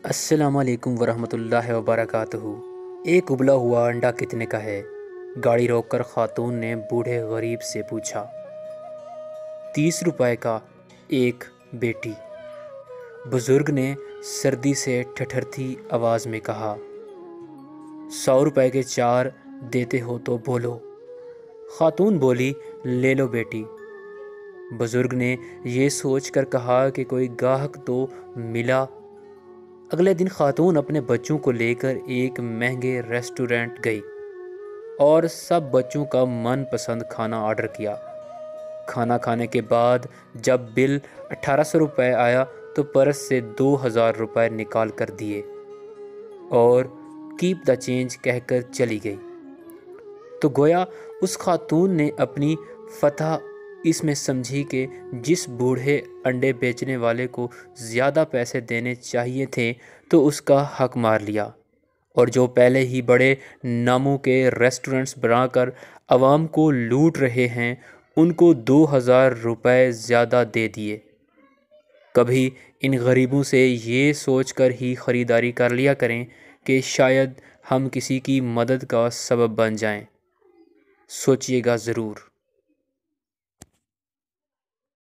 السلام علیکم ورحمۃ اللہ وبرکاتہ۔ ایک ابلا ہوا انڈا کتنے کا ہے؟ گاڑی روک کر خاتون نے بوڑھے غریب سے پوچھا۔ 30 روپے کا ایک بیٹی، بزرگ نے سردی سے ٹھٹھرتی آواز میں کہا۔ 100 روپے کے 4 دیتے ہو تو بولو۔ خاتون بولی، لے لو بیٹی۔ بزرگ نے یہ سوچ کر کہا کہ کوئی گاہک تو ملا۔ اگلے دن خاتون اپنے بچوں کو لے کر ایک مہنگے ریسٹورنٹ گئی اور سب بچوں کا من پسند کھانا آرڈر کیا۔ کھانا کھانے کے بعد جب بل 1800 روپے آیا تو پرس سے 2000 روپے نکال کر دیے اور کیپ دا چینج کہہ کر چلی گئی۔ تو گویا اس خاتون نے اپنی فتح اس میں سمجھی کہ جس بوڑھے انڈے بیچنے والے کو زیادہ پیسے دینے چاہیے تھے تو اس کا حق مار لیا، اور جو پہلے ہی بڑے ناموں کے ریسٹورنٹس بنا کر عوام کو لوٹ رہے ہیں ان کو 2000 روپے زیادہ دے دیے۔ کبھی ان غریبوں سے یہ سوچ کر ہی خریداری کر لیا کریں کہ شاید ہم کسی کی مدد کا سبب بن جائیں۔ سوچئے گا ضرور۔